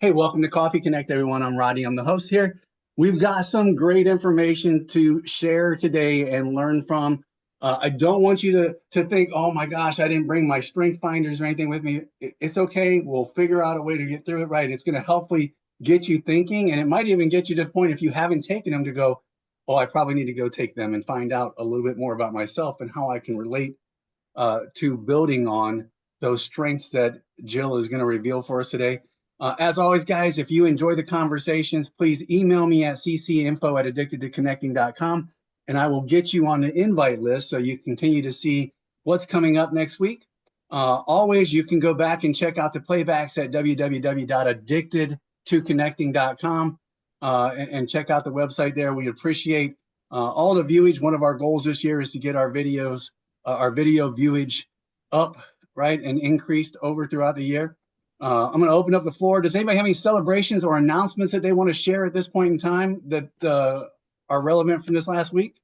Hey, welcome to Coffee Connect, everyone. I'm Rodney. I'm the host here. We've got some great information to share today and learn from. I don't want you to think, oh my gosh, I didn't bring my strength finders or anything with me. It's okay. We'll figure out a way to get through it, right? It's going to hopefully get you thinking, and it might even get you to the point, if you haven't taken them, to go, oh, I probably need to go take them and find out a little bit more about myself and how I can relate to building on those strengths that Jill is going to reveal for us today. As always, guys, if you enjoy the conversations, please email me at ccinfo@addictedtoconnecting.com, and I will get you on the invite list so you continue to see what's coming up next week. Always, you can go back and check out the playbacks at www.addictedtoconnecting.com and check out the website there. We appreciate all the viewage. One of our goals this year is to get our video viewage up, right, and increased over throughout the year. I'm going to open up the floor. Does anybody have any celebrations or announcements that they want to share at this point in time that are relevant from this last week?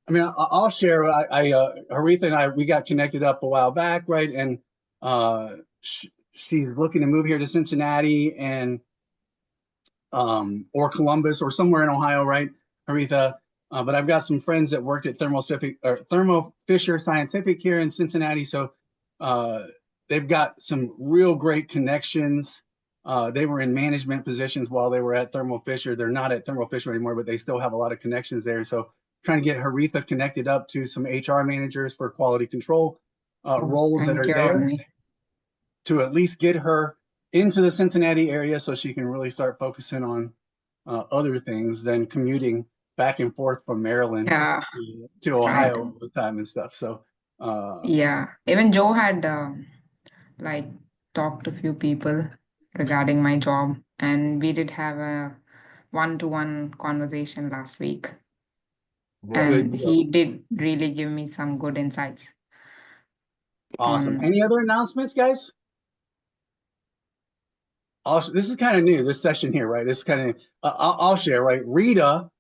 I mean, I'll share. Haritha and I, we got connected up a while back, right? And she's looking to move here to Cincinnati and or Columbus or somewhere in Ohio, right, Haritha? But I've got some friends that worked at Thermo Fisher Scientific here in Cincinnati, so they've got some real great connections. They were in management positions while they were at Thermo Fisher. They're not at Thermo Fisher anymore, but they still have a lot of connections there. So trying to get Haritha connected up to some HR managers for quality control roles that are there to at least get her into the Cincinnati area so she can really start focusing on other things than commuting back and forth from Maryland to Ohio all the time and stuff. So yeah, even Joe had like talked to a few people regarding my job, and we did have a one-to-one conversation last week, and he did really give me some good insights. Awesome. Any other announcements, guys? This is kind of new, this session here, right? This is kind of, I'll share, right? Rita,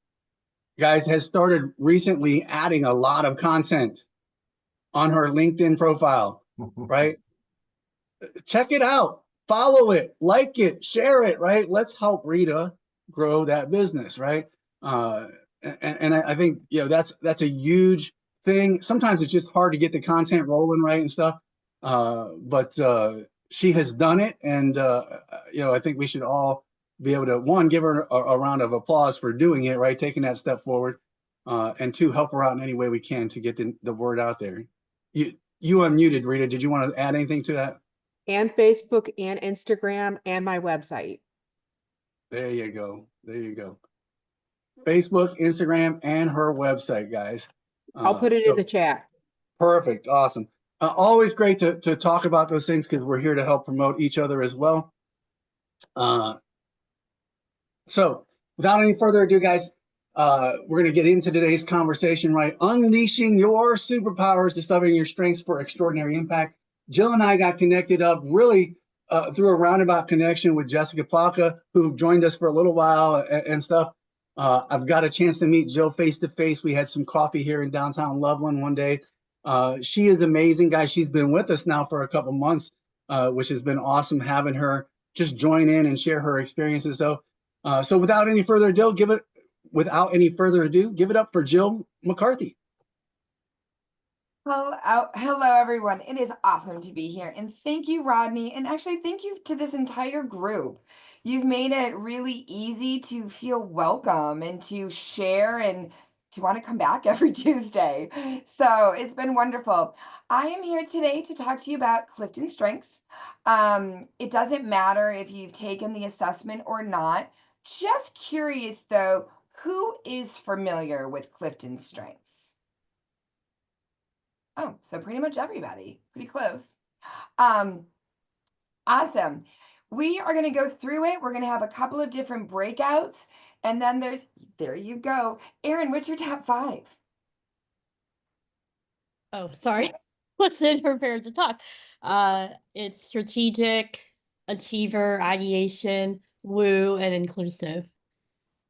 guys, has started recently adding a lot of content on her LinkedIn profile, right? Check it out, follow it, like it, share it, right? Let's help Rita grow that business, right? And I think, you know, that's a huge thing. Sometimes it's just hard to get the content rolling, right, and stuff. But she has done it, and you know, I think we should all be able to, one, give her a round of applause for doing it, right, taking that step forward, and two, help her out in any way we can to get the word out there. You unmuted, Rita. Did you want to add anything to that? And Facebook and Instagram and my website. There you go. There you go. Facebook, Instagram, and her website, guys. I'll put it in the chat. Perfect. Awesome. Always great to talk about those things because we're here to help promote each other as well. So without any further ado, guys, we're going to get into today's conversation, right? Unleashing your superpowers, discovering your strengths for extraordinary impact. Jill and I got connected up really through a roundabout connection with Jessica Plaka, who joined us for a little while and stuff. I've got a chance to meet Jill face to face. We had some coffee here in downtown Loveland one day. She is amazing, guys. She's been with us now for a couple months, which has been awesome having her just join in and share her experiences. So without any further ado, give it up for Jill McCarthy. Hello, everyone. It is awesome to be here. And thank you, Rodney. And actually, thank you to this entire group. You've made it really easy to feel welcome and to share and to want to come back every Tuesday. So it's been wonderful. I am here today to talk to you about Clifton Strengths. It doesn't matter if you've taken the assessment or not. Just curious, though, who is familiar with Clifton Strengths? Oh, so pretty much everybody, pretty close. Awesome. We are going to go through it. We're going to have a couple of different breakouts. And then there you go. Erin, what's your top 5? Oh, sorry. Wasn't prepared to talk. It's strategic, achiever, ideation, woo, and inclusive.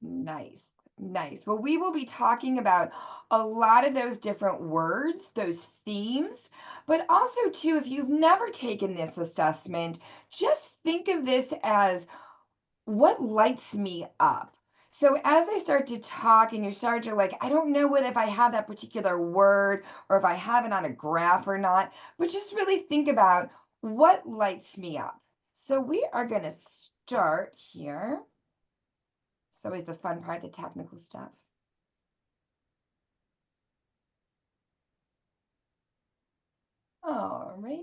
Nice. Nice. Well, we will be talking about a lot of those different words, those themes, but also too, if you've never taken this assessment, just think of this as what lights me up. So as I start to talk and you start to like, I don't know what if I have that particular word or if I have it on a graph or not, but just really think about what lights me up. So we are going to start here. It's always the fun part, the technical stuff. Alrighty.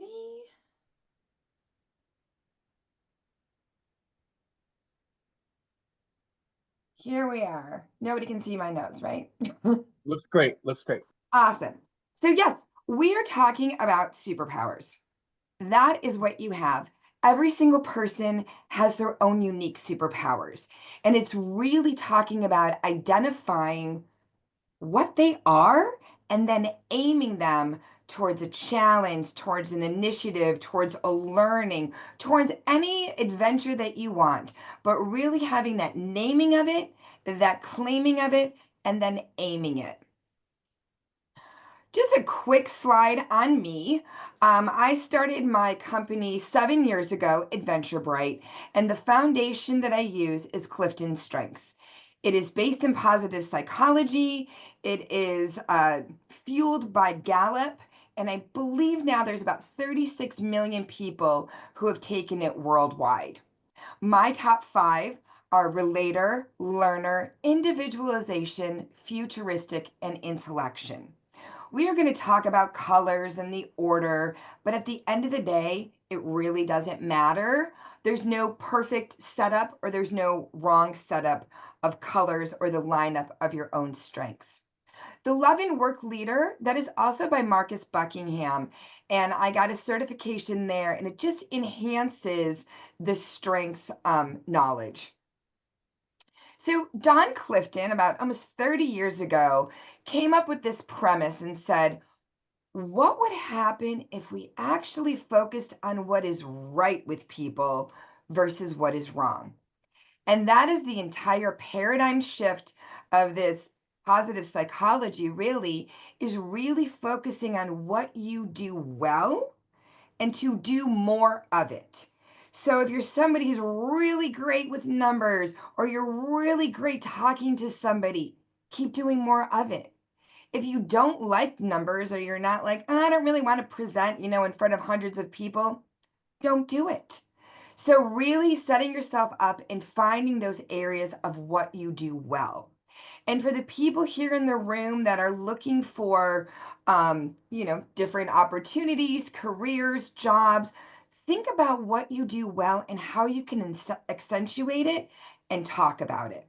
Here we are. Nobody can see my notes, right? Looks great. Looks great. Awesome. So yes, we are talking about superpowers. That is what you have. Every single person has their own unique superpowers. And it's really talking about identifying what they are and then aiming them towards a challenge, towards an initiative, towards a learning, towards any adventure that you want, but really having that naming of it, that claiming of it, and then aiming it. Just a quick slide on me. I started my company 7 years ago, Adventure Bright, and the foundation that I use is Clifton Strengths. It is based in positive psychology. It is fueled by Gallup, and I believe now there's about 36 million people who have taken it worldwide. My top 5 are relator, learner, individualization, futuristic, and intellection. We are going to talk about colors and the order, but at the end of the day, it really doesn't matter. There's no perfect setup or there's no wrong setup of colors or the lineup of your own strengths. The Love and Work Leader, that is also by Marcus Buckingham, and I got a certification there, and it just enhances the strengths knowledge. So Don Clifton, about almost 30 years ago, came up with this premise and said, what would happen if we actually focused on what is right with people versus what is wrong? And that is the entire paradigm shift of this positive psychology, really, is really focusing on what you do well and to do more of it. So if you're somebody who's really great with numbers or you're really great talking to somebody, keep doing more of it. If you don't like numbers or you're not like, I don't really want to present, in front of hundreds of people, don't do it. So really setting yourself up and finding those areas of what you do well. And for the people here in the room that are looking for, different opportunities, careers, jobs, think about what you do well and how you can accentuate it and talk about it.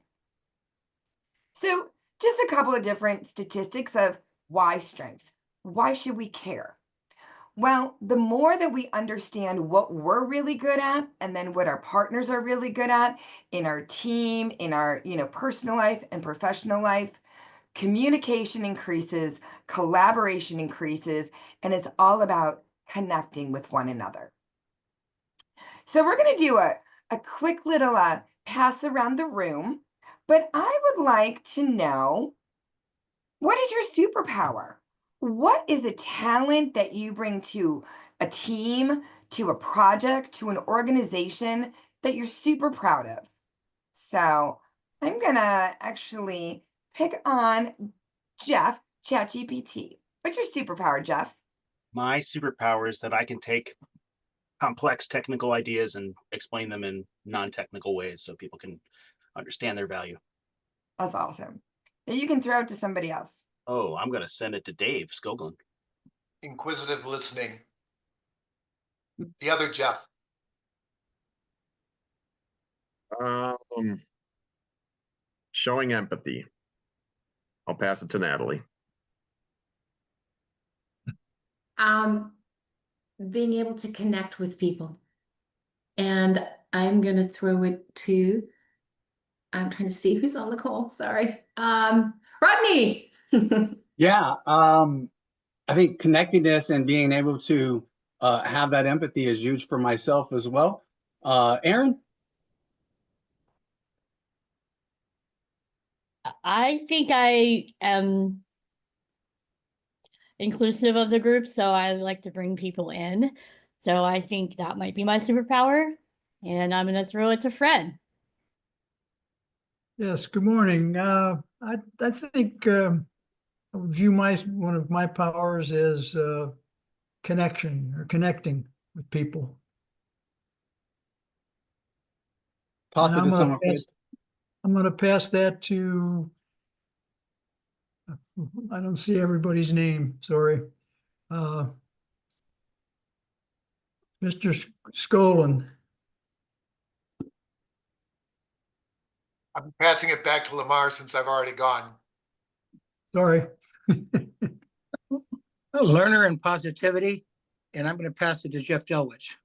So just a couple of different statistics of why strengths. Why should we care? Well, the more that we understand what we're really good at and then what our partners are really good at in our team, in our, personal life and professional life, communication increases, collaboration increases, and it's all about connecting with one another. So we're going to do a quick little pass around the room, but I would like to know, what is your superpower? What is a talent that you bring to a team, to a project, to an organization that you're super proud of? So I'm going to actually pick on Jeff, ChatGPT. What's your superpower, Jeff? My superpower is that I can take complex technical ideas and explain them in non-technical ways so people can understand their value. That's awesome. Now you can throw it to somebody else. Oh, I'm going to send it to Dave Skoglund. Inquisitive listening. The other Jeff. Showing empathy. I'll pass it to Natalie. Being able to connect with people. And I'm gonna throw it to, I'm trying to see who's on the call, sorry. Rodney. Yeah, I think connectedness and being able to have that empathy is huge for myself as well. Aaron? I think I am inclusive of the group, so I like to bring people in. So I think that might be my superpower. And I'm going to throw it to Fred. Yes, good morning. I think I would view one of my powers as connection or connecting with people. Toss And it I'm to gonna someone. Fred. I'm gonna pass that to, I don't see everybody's name, sorry. Mr. Skolin. I'm passing it back to Lamar since I've already gone. Sorry. Learner and positivity, and I'm going to pass it to Jeff Delwich.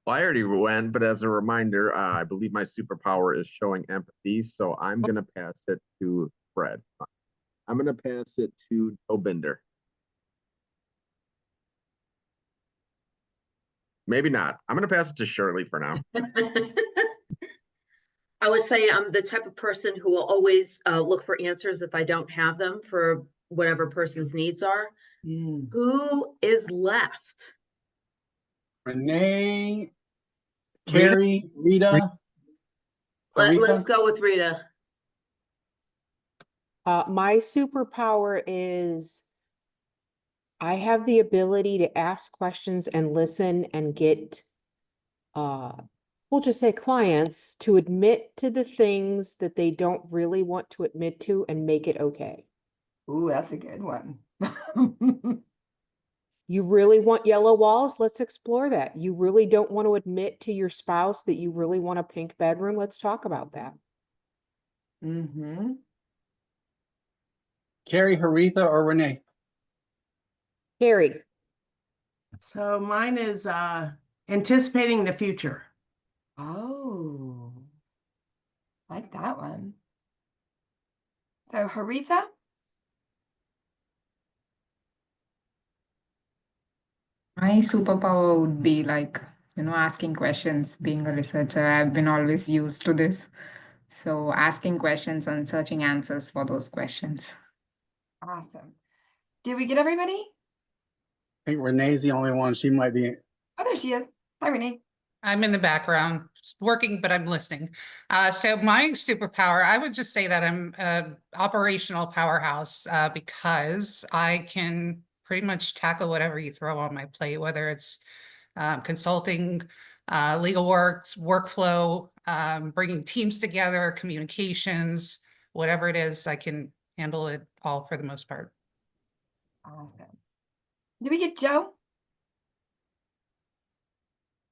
Well, I already went, but as a reminder, I believe my superpower is showing empathy, so I'm going to pass it to Fred. I'm going to pass it to Joe Binder. Maybe not. I'm going to pass it to Shirley for now. I would say I'm the type of person who will always look for answers if I don't have them for whatever person's needs are. Who is left? Renee, Carrie, Rita. Let's Aretha? go with Rita. My superpower is I have the ability to ask questions and listen and get, we'll just say clients to admit to the things that they don't really want to admit to and make it okay. Ooh, that's a good one. You really want yellow walls? Let's explore that. You really don't want to admit to your spouse that you really want a pink bedroom? Let's talk about that. Mm-hmm. Carrie, Aretha, or Renee? Carrie. So mine is anticipating the future. Oh, like that one. So Haritha? My superpower would be like, asking questions. Being a researcher, I've been always used to this. So asking questions and searching answers for those questions. Awesome. Did we get everybody? I think Renee's the only one. She might be. Oh, there she is. Hi, Renee. I'm in the background working, but I'm listening. So my superpower, I would just say that I'm an operational powerhouse because I can pretty much tackle whatever you throw on my plate, whether it's consulting, legal work, workflow, bringing teams together, communications, whatever it is, I can handle it all for the most part. Awesome. Did we get Joe?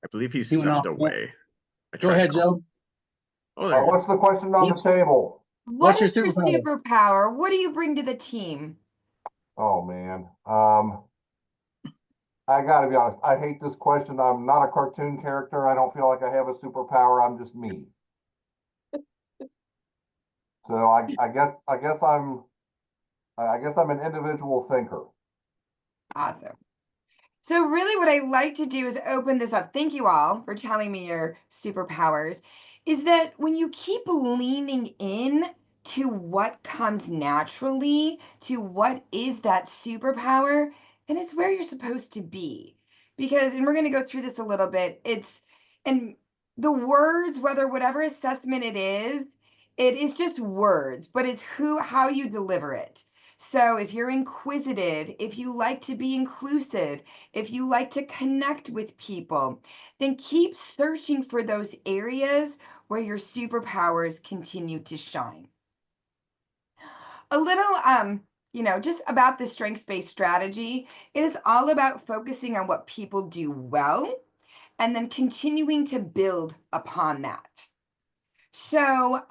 I believe he He went stepped off. away. Go ahead, Joe. Oh, there you go. What's the question on the table? What What's is your your superpower? superpower? What do you bring to the team? Oh, man. I gotta be honest, I hate this question. I'm not a cartoon character. I don't feel like I have a superpower. I'm just me. So I guess I'm an individual thinker. Awesome. So really what I like to do is open this up. Thank you all for telling me your superpowers. Is that when you keep leaning in to what comes naturally, to what is that superpower, then it's where you're supposed to be. Because, and we're going to go through this a little bit, and the words, whatever assessment it is just words, but it's how you deliver it. So if you're inquisitive, if you like to be inclusive, if you like to connect with people, then keep searching for those areas where your superpowers continue to shine. A little, just about the strengths-based strategy, it is all about focusing on what people do well and then continuing to build upon that. So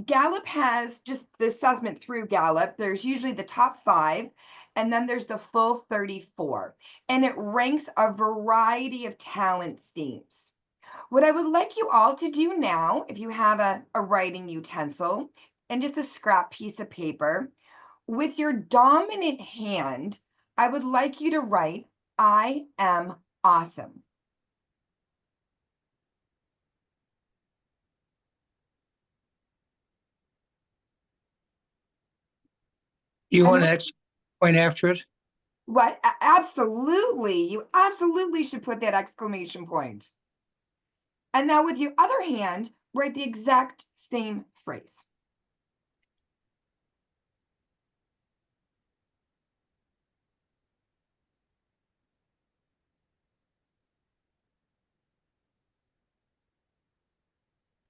Gallup has just the assessment through Gallup. There's usually the top 5, and then there's the full 34. And it ranks a variety of talent themes. What I would like you all to do now, if you have a writing utensil and just a scrap piece of paper, with your dominant hand, I would like you to write, I am awesome. You And want what- to point after it? What? Absolutely. You absolutely should put that exclamation point. And now with your other hand, write the exact same phrase.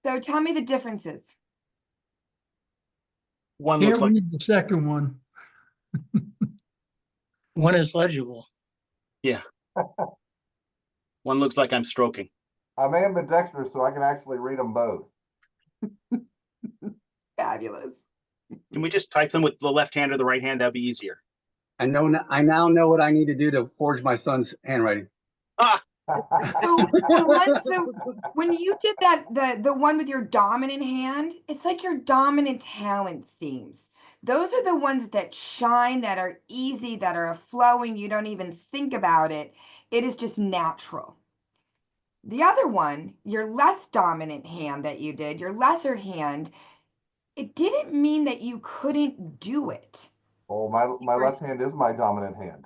So tell me the differences. One looks Can't like, read the second one. One is legible. yeah. One looks like I'm stroking. I'm ambidextrous, so I can actually read them both. Fabulous. Can we just type them with the left hand or the right hand? That'd be easier. I now know what I need to do to forge my son's handwriting. Ah, So when you did that, the one with your dominant hand, it's like your dominant talent themes. Those are the ones that shine, that are easy, that are flowing. You don't even think about it. It is just natural. The other one, your less dominant hand that you did, your lesser hand, it didn't mean that you couldn't do it. Oh, my left hand is my dominant hand.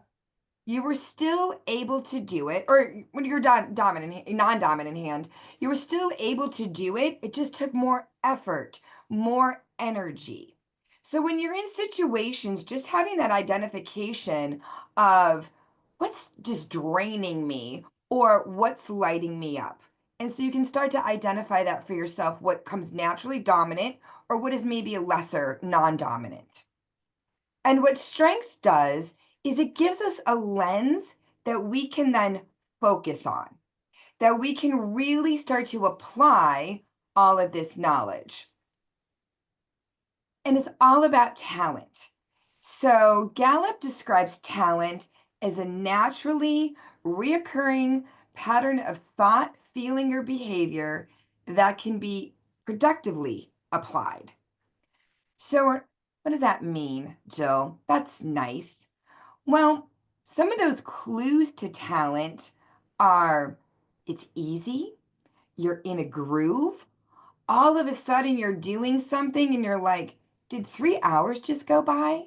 You were still able to do it, or when you're dominant, non-dominant hand, you were still able to do it. It just took more effort, more energy. So when you're in situations, just having that identification of what's just draining me or what's lighting me up. And so you can start to identify that for yourself, what comes naturally dominant or what is maybe a lesser non-dominant. And what strengths does is it gives us a lens that we can then focus on, that we can really start to apply all of this knowledge. And it's all about talent. So Gallup describes talent as a naturally reoccurring pattern of thought, feeling, or behavior that can be productively applied. So what does that mean, Jill? That's nice. Well, some of those clues to talent are it's easy, you're in a groove, all of a sudden you're doing something and you're like, did 3 hours just go by?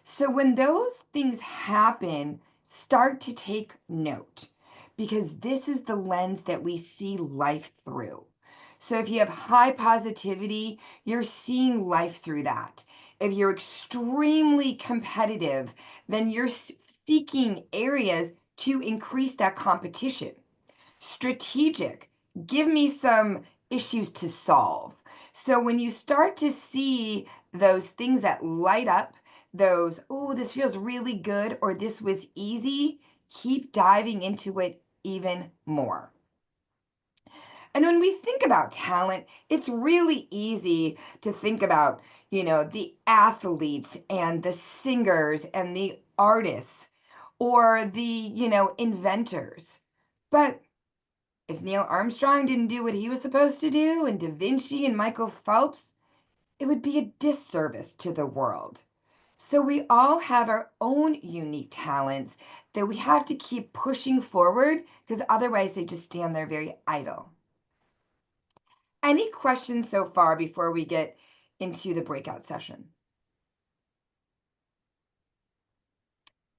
So when those things happen, start to take note because this is the lens that we see life through. So if you have high positivity, you're seeing life through that. If you're extremely competitive, then you're seeking areas to increase that competition. Strategic, give me some issues to solve. So when you start to see those things that light up, those, oh, this feels really good, or this was easy, keep diving into it even more. And when we think about talent, it's really easy to think about, the athletes and the singers and the artists or the, inventors. But if Neil Armstrong didn't do what he was supposed to do, and Da Vinci and Michael Phelps, it would be a disservice to the world. So we all have our own unique talents that we have to keep pushing forward because otherwise they just stand there very idle. Any questions so far before we get into the breakout session?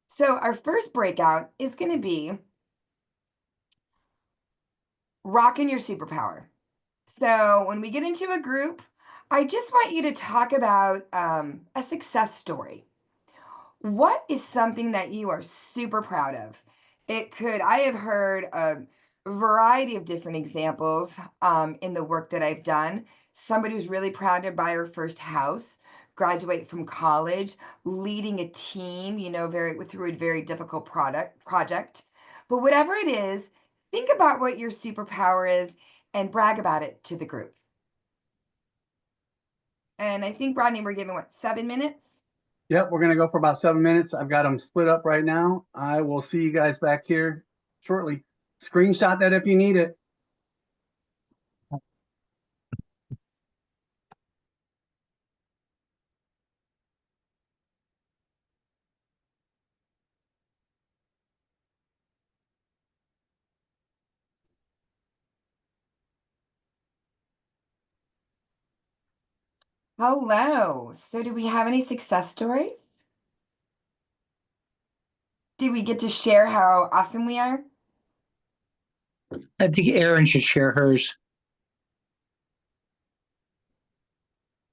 So our first breakout is going to be rocking your superpower. So when we get into a group, I just want you to talk about a success story. What is something that you are super proud of? I have heard a variety of different examples in the work that I've done. Somebody who's really proud to buy her first house, graduate from college, leading a team, through a very difficult project. But whatever it is, think about what your superpower is and brag about it to the group. And I think, Rodney, we're giving, 7 minutes? Yep, we're going to go for about 7 minutes. I've got them split up right now. I will see you guys back here shortly. Screenshot that if you need it. Hello. So do we have any success stories? Did we get to share how awesome we are? I think Erin should share hers.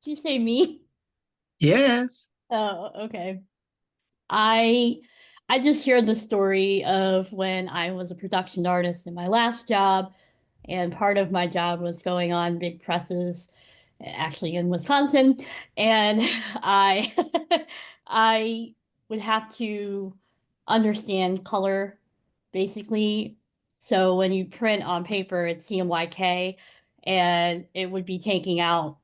Did you say me? Yes. Oh, okay. I just shared the story of when I was a production artist in my last job, and part of my job was going on big presses, actually in Wisconsin, and I I would have to understand color basically. So when you print on paper, it's CMYK, and it would be taking out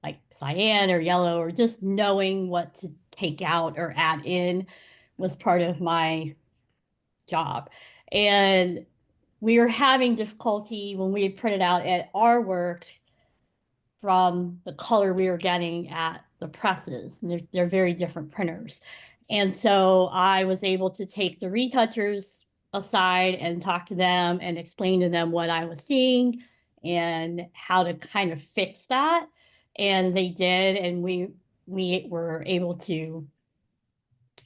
like cyan or yellow, or just knowing what to take out or add in was part of my job. And we were having difficulty when we printed out at our work from the color we were getting at the presses. And they're very different printers. And so I was able to take the retouchers aside and talk to them and explain to them what I was seeing and how to kind of fix that. And they did, and we were able to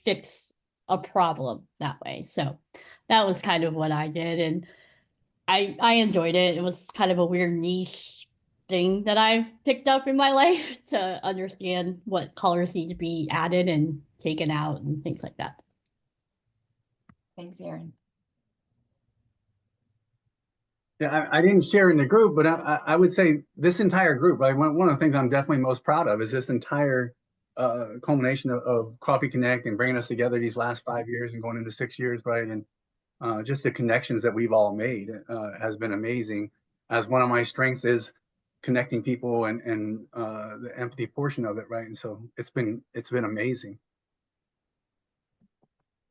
fix a problem that way. So that was kind of what I did, and I enjoyed it. It was kind of a weird niche thing that I've picked up in my life to understand what colors need to be added and taken out and things like that. Thanks, Erin. Yeah, I didn't share in the group, but I would say this entire group, right? One of the things I'm definitely most proud of is this entire culmination of Coffee Connect and bringing us together these last 5 years and going into 6 years, right? And just the connections that we've all made has been amazing. As one of my strengths is connecting people and the empathy portion of it, right? And so it's been amazing.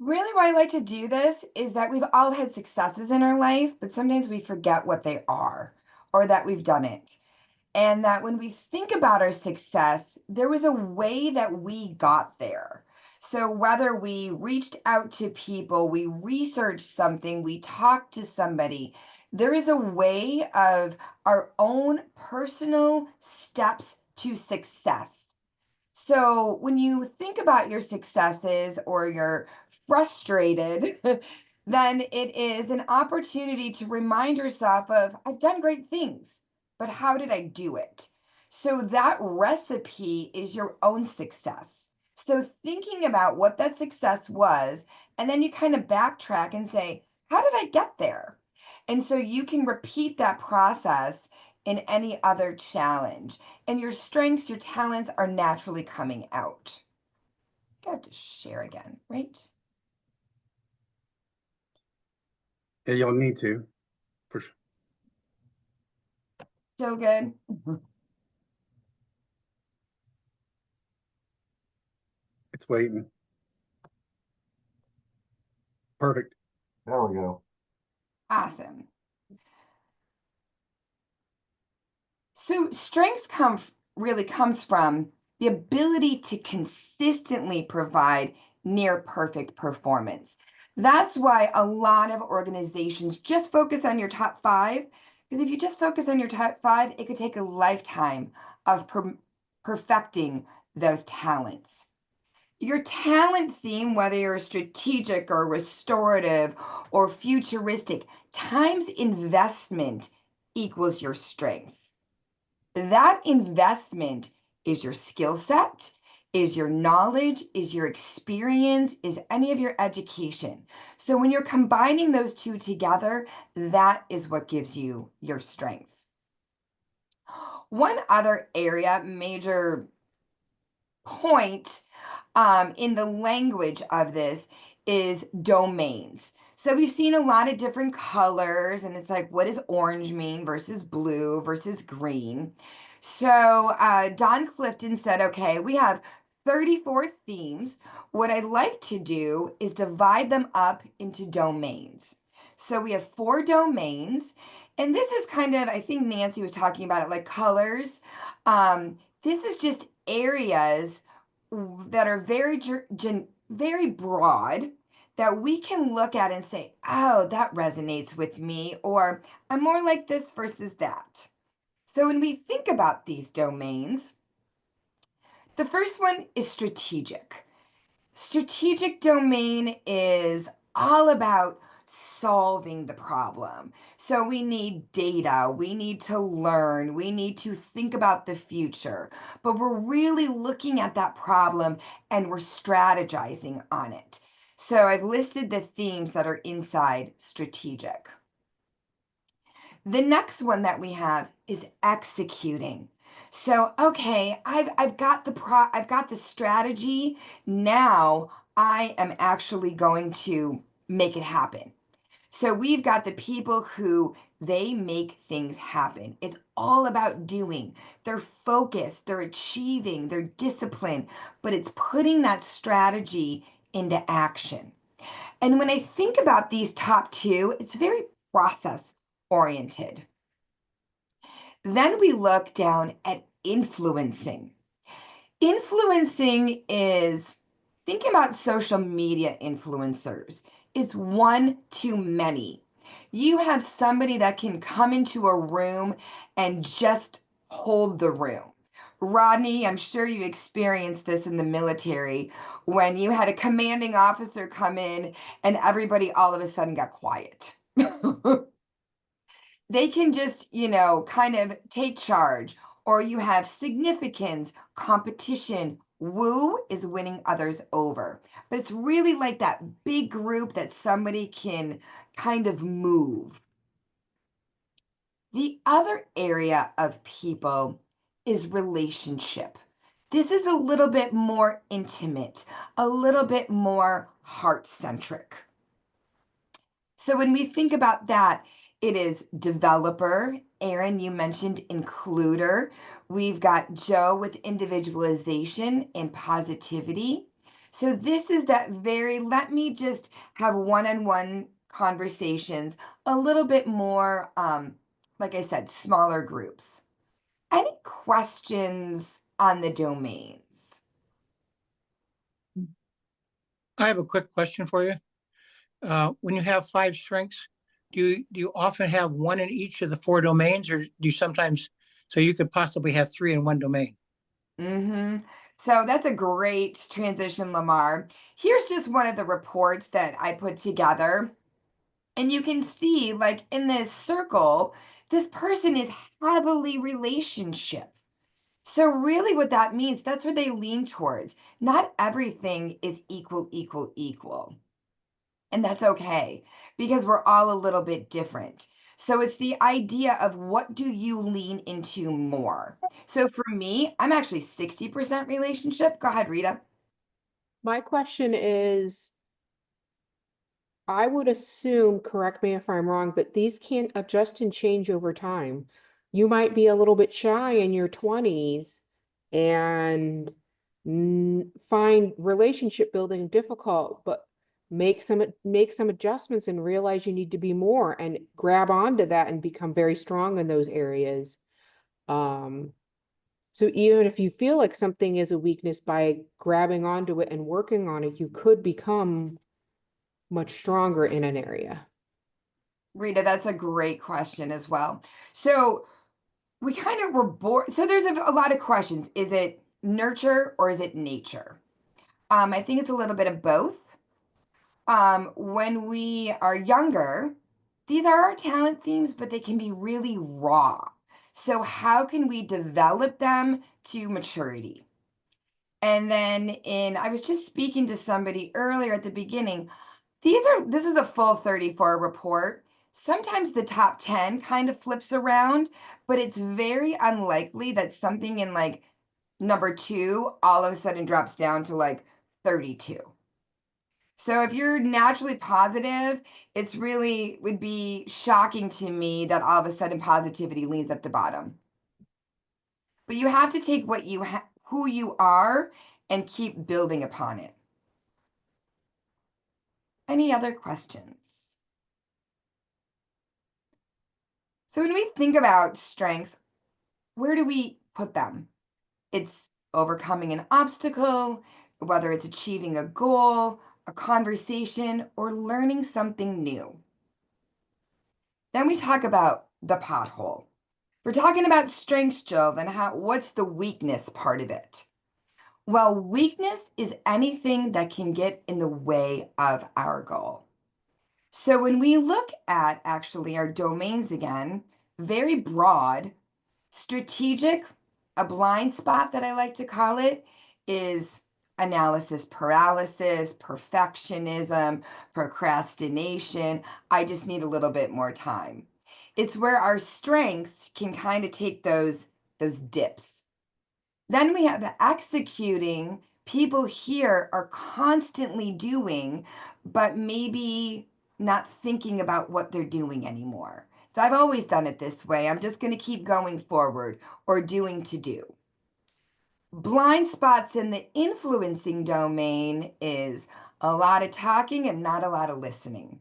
Really, why I like to do this is that we've all had successes in our life, but sometimes we forget what they are or that we've done it. And that when we think about our success, there was a way that we got there. So whether we reached out to people, we researched something, we talked to somebody, there is a way of our own personal steps to success. So when you think about your successes or you're frustrated, then it is an opportunity to remind yourself of, I've done great things, but how did I do it? So that recipe is your own success. So thinking about what that success was, and then you kind of backtrack and say, how did I get there? And so you can repeat that process in any other challenge. And your strengths, your talents are naturally coming out. I have to share again, right? Yeah, you'll need to, for sure. So good. It's waiting. Perfect. There we go. Awesome. So strengths really comes from the ability to consistently provide near perfect performance. That's why a lot of organizations just focus on your top 5, because if you just focus on your top 5, it could take a lifetime of perfecting those talents. Your talent theme, whether you're strategic or restorative or futuristic, times investment equals your strength. That investment is your skill set, is your knowledge, is your experience, is any of your education. So when you're combining those two together, that is what gives you your strength. One other area, major point in the language of this is domains. So we've seen a lot of different colors, and it's like, what does orange mean versus blue versus green? So Don Clifton said, okay, we have 34 themes. What I'd like to do is divide them up into domains. So we have 4 domains, and this is kind of, I think Nancy was talking about it like colors. This is just areas that are very broad that we can look at and say, oh, that resonates with me, or I'm more like this versus that. So when we think about these domains, the first one is strategic. Strategic domain is all about solving the problem. So we need data, we need to learn, we need to think about the future, but we're really looking at that problem and we're strategizing on it. So I've listed the themes that are inside strategic. The next one that we have is executing. So, okay, I've got the strategy. Now I am actually going to make it happen. So we've got the people who they make things happen. It's all about doing. They're focused, they're achieving, they're disciplined, but it's putting that strategy into action. And when I think about these top two, it's very process oriented. Then we look down at influencing. Influencing is thinking about social media influencers. It's one too many. You have somebody that can come into a room and just hold the room. Rodney, I'm sure you experienced this in the military when you had a commanding officer come in and everybody all of a sudden got quiet. They can just, kind of take charge, or you have significance, competition. Woo is winning others over. But it's really like that big group that somebody can kind of move. The other area of people is relationship. This is a little bit more intimate, a little bit more heart-centric. So when we think about that, it is developer. Aaron, you mentioned includer. We've got Joe with individualization and positivity. So this is that let me just have one-on-one conversations, a little bit more, like I said, smaller groups. Any questions on the domains? I have a quick question for you. When you have 5 strengths, do you often have one in each of the 4 domains, or do you sometimes, so you could possibly have 3 in one domain? So that's a great transition, Lamar. Here's just one of the reports that I put together. And you can see, like in this circle, this person is heavily relationship. So really what that means, that's what they lean towards. Not everything is equal, equal, equal. And that's okay, because we're all a little bit different. So it's the idea of what do you lean into more? So for me, I'm actually 60% relationship. Go ahead, Rita. My question is, I would assume, correct me if I'm wrong, but these can adjust and change over time. You might be a little bit shy in your 20s and find relationship building difficult, but make some adjustments and realize you need to be more and grab onto that and become very strong in those areas. So even if you feel like something is a weakness, by grabbing onto it and working on it, you could become much stronger in an area. Rita, that's a great question as well. So we kind of were born. So there's a lot of questions. Is it nurture or is it nature? I think it's a little bit of both. When we are younger, these are our talent themes, but they can be really raw. So how can we develop them to maturity? And then I was just speaking to somebody earlier at the beginning. This is a full 34 report. Sometimes the top 10 kind of flips around, but it's very unlikely that something in like number 2 all of a sudden drops down to like 32. So if you're naturally positive, it's really would be shocking to me that all of a sudden positivity leans at the bottom. But you have to take what who you are and keep building upon it. Any other questions? So when we think about strengths, where do we put them? It's overcoming an obstacle, whether it's achieving a goal, a conversation, or learning something new. Then we talk about the pothole. We're talking about strengths, Jill, then what's the weakness part of it? Well, weakness is anything that can get in the way of our goal. So when we look at actually our domains again, very broad, strategic, a blind spot that I like to call it, is analysis paralysis, perfectionism, procrastination. I just need a little bit more time. It's where our strengths can kind of take those dips. Then we have the executing. People here are constantly doing, but maybe not thinking about what they're doing anymore. So I've always done it this way. I'm just going to keep going forward or doing to do. Blind spots in the influencing domain is a lot of talking and not a lot of listening.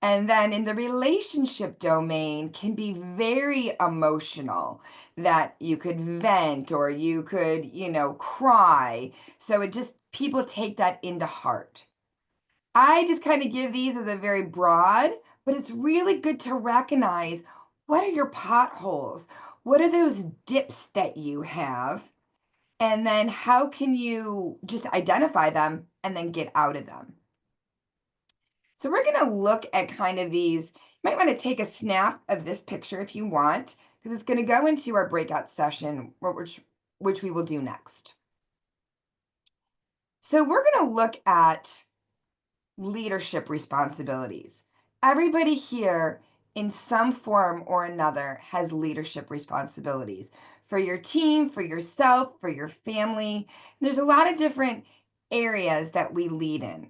And then in the relationship domain can be very emotional, that you could vent or you could, cry. So it just, people take that into heart. I just kind of give these as a very broad, but it's really good to recognize, what are your potholes? What are those dips that you have? And then how can you just identify them and then get out of them? So we're going to look at kind of these. You might want to take a snap of this picture if you want, because it's going to go into our breakout session, which we will do next. So we're going to look at leadership responsibilities. Everybody here in some form or another has leadership responsibilities for your team, for yourself, for your family. There's a lot of different areas that we lead in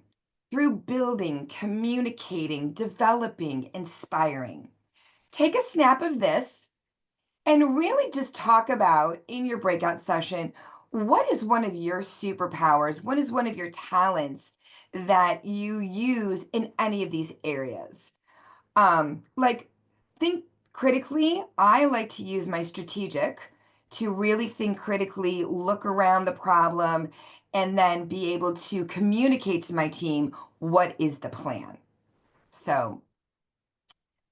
through building, communicating, developing, inspiring. Take a snap of this and really just talk about in your breakout session, what is one of your superpowers? What is one of your talents that you use in any of these areas? Like, think critically. I like to use my strategic to really think critically, look around the problem, and then be able to communicate to my team, what is the plan? So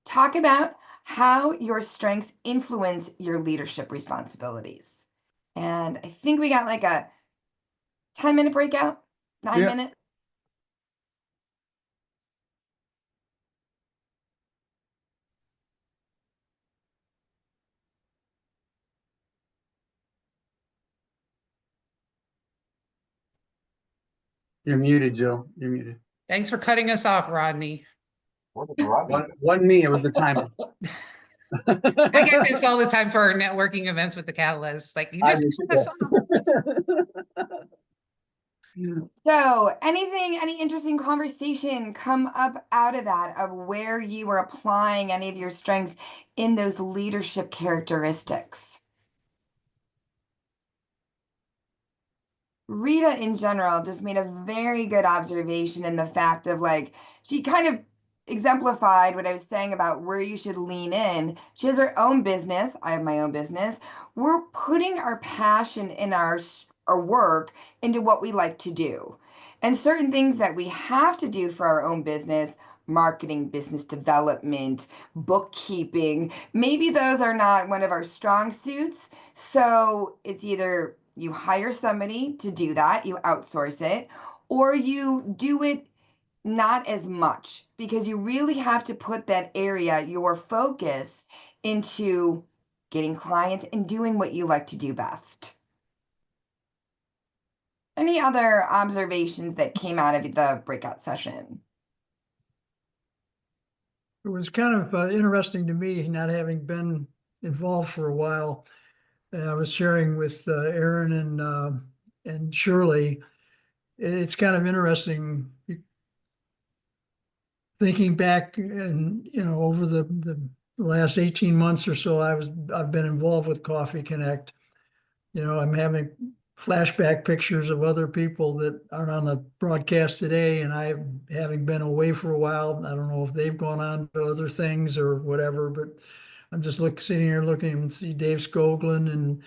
talk about how your strengths influence your leadership responsibilities. And I think we got like a 10-minute breakout, 9-minute. You're muted, Jill. You're muted. Thanks for cutting us off, Rodney. Wasn't me, it was the timer. I get this all the time for our networking events with the Catalysts. Like, you just cut us off. So any interesting conversation come up out of that, of where you are applying any of your strengths in those leadership characteristics? Rita in general just made a very good observation in the fact of, like, she kind of exemplified what I was saying about where you should lean in. She has her own business. I have my own business. We're putting our passion in our work into what we like to do. And certain things that we have to do for our own business, marketing, business development, bookkeeping, maybe those are not one of our strong suits. So it's either you hire somebody to do that, you outsource it, or you do it not as much, because you really have to put that area, your focus, into getting clients and doing what you like to do best. Any other observations that came out of the breakout session? It was kind of interesting to me, not having been involved for a while. I was sharing with Aaron and Shirley. It's kind of interesting thinking back, and over the last 18 months or so, I've been involved with Coffee Connect. I'm having flashback pictures of other people that aren't on the broadcast today, and I, having been away for a while, I don't know if they've gone on to other things or whatever, but I'm just sitting here looking and see Dave Skoglund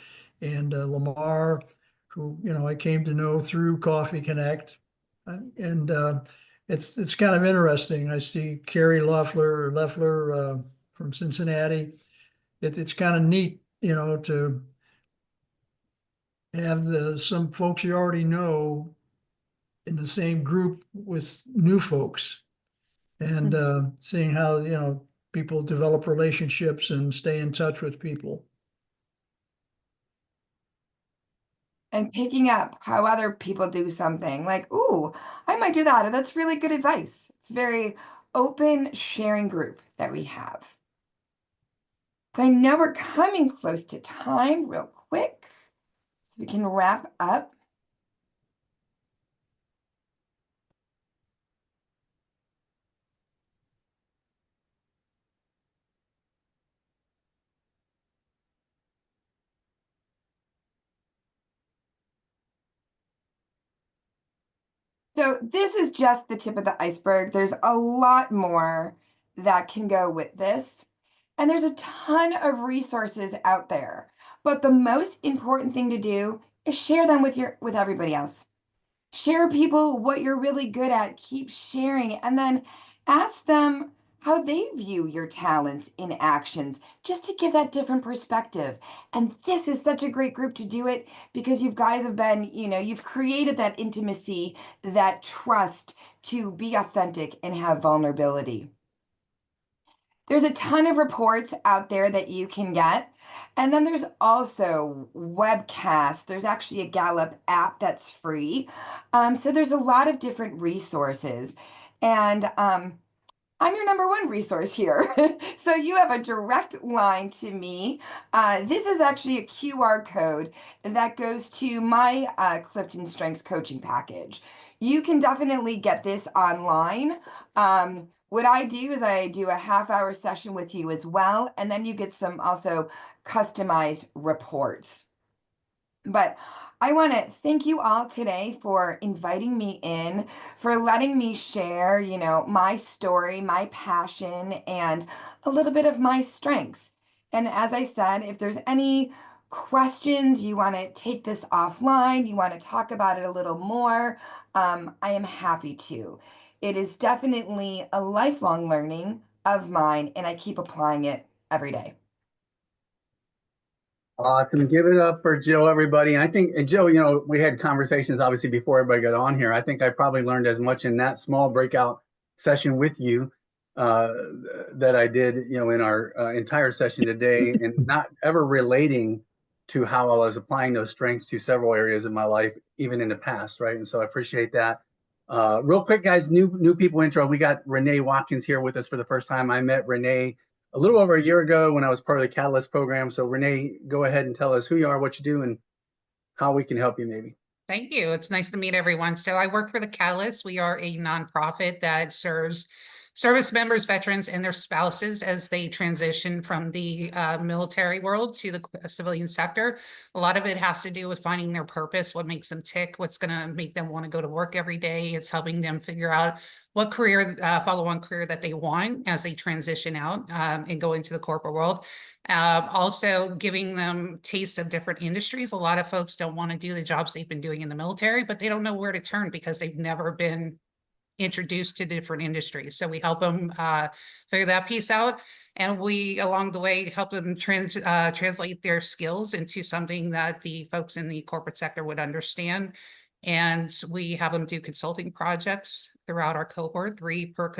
and Lamar, who I came to know through Coffee Connect, and it's kind of interesting. I see Carrie Leffler from from Cincinnati. It's kind of neat, to have some folks you already know in the same group with new folks, and seeing how, you know, people develop relationships and stay in touch with people. And picking up how other people do something like, ooh, I might do that. Or that's really good advice. It's a very open sharing group that we have. So I know we're coming close to time real quick, so we can wrap up. So this is just the tip of the iceberg. There's a lot more that can go with this. And there's a ton of resources out there. But the most important thing to do is share them with everybody else. Share people what you're really good at, keep sharing, and then ask them how they view your talents in actions, just to give that different perspective. And this is such a great group to do it, because you guys have been, you've created that intimacy, that trust to be authentic and have vulnerability. There's a ton of reports out there that you can get. And then there's also webcasts. There's actually a Gallup app that's free. So there's a lot of different resources. And I'm your number one resource here. So you have a direct line to me. This is actually a QR code that goes to my Clifton Strengths coaching package. You can definitely get this online. What I do is I do a half-hour session with you as well, and then you get some also customized reports. But I want to thank you all today for inviting me in, for letting me share, my story, my passion, and a little bit of my strengths. And as I said, if there's any questions, you want to take this offline, you want to talk about it a little more, I am happy to. It is definitely a lifelong learning of mine, and I keep applying it every day. Awesome. Give it up for Jill, everybody. And I think, and Jill, we had conversations obviously before everybody got on here. I think I probably learned as much in that small breakout session with you that I did, in our entire session today, and not ever relating to how I was applying those strengths to several areas of my life, even in the past, right? And so I appreciate that. Real quick, guys, new people intro. We got Renee Watkins here with us for the first time. I met Renee a little over a year ago when I was part of the Catalyst program. So Renee, go ahead and tell us who you are, what you do, and how we can help you maybe. Thank you. It's nice to meet everyone. So I work for the Catalyst. We are a nonprofit that serves service members, veterans, and their spouses as they transition from the military world to the civilian sector. A lot of it has to do with finding their purpose, what makes them tick, what's going to make them want to go to work every day. It's helping them figure out what career, follow-on career that they want as they transition out and go into the corporate world. Also giving them taste of different industries. A lot of folks don't want to do the jobs they've been doing in the military, but they don't know where to turn because they've never been introduced to different industries. So we help them figure that piece out. And we, along the way, help them translate their skills into something that the folks in the corporate sector would understand. And we have them do consulting projects throughout our cohort, 3 per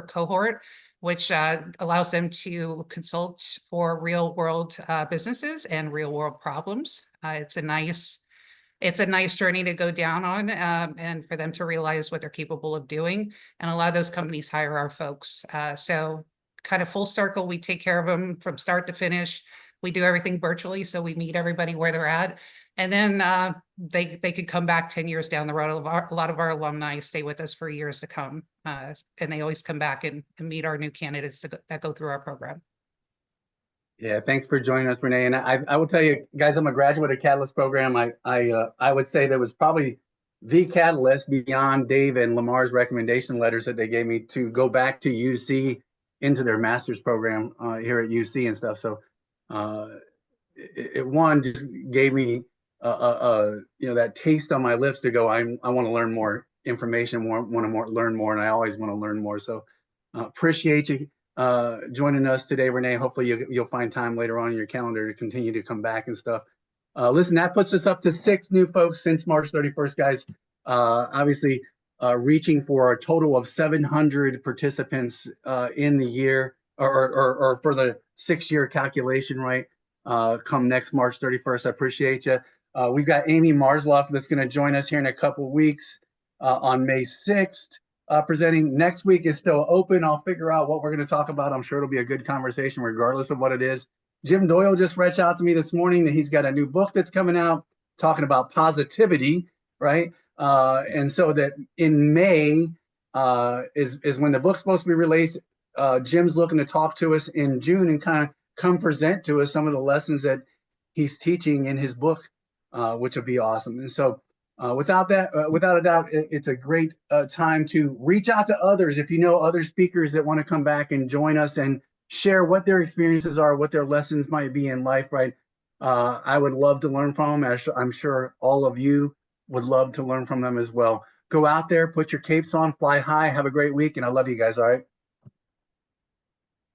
cohort, which allows them to consult for real world businesses and real world problems. It's a nice journey to go down on and for them to realize what they're capable of doing. And a lot of those companies hire our folks. So kind of full circle, we take care of them from start to finish. We do everything virtually, so we meet everybody where they're at. And then they could come back 10 years down the road. A lot of our alumni stay with us for years to come. And they always come back and meet our new candidates that go through our program. Yeah, thanks for joining us, Renee. And I will tell you, guys, I'm a graduate of Catalyst program. I would say that was probably the catalyst beyond Dave and Lamar's recommendation letters that they gave me to go back to UC into their master's program here at UC and stuff. So it just gave me that taste on my lips to go, I want to learn more information, want to learn more, and I always want to learn more. So appreciate you joining us today, Renee. Hopefully you'll find time later on in your calendar to continue to come back and stuff. Listen, that puts us up to 6 new folks since March 31st, guys. Obviously, reaching for a total of 700 participants in the year, or for the 6-year calculation, right? Come next March 31st. I appreciate you. We've got Amy Marsloff that's going to join us here in a couple weeks on May 6th. Presenting next week is still open. I'll figure out what we're going to talk about. I'm sure it'll be a good conversation regardless of what it is. Jim Doyle just reached out to me this morning that he's got a new book that's coming out talking about positivity, right? And so that in May is when the book's supposed to be released. Jim's looking to talk to us in June and kind of come present to us some of the lessons that he's teaching in his book, which would be awesome. And so without a doubt, it's a great time to reach out to others. If you know other speakers that want to come back and join us and share what their experiences are, what their lessons might be in life, right? I would love to learn from them. I'm sure all of you would love to learn from them as well. Go out there, put your capes on, fly high, have a great week, and I love you guys, all right?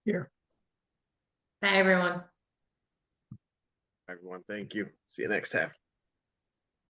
Here. Bye, everyone. Everyone, thank you. See you next time.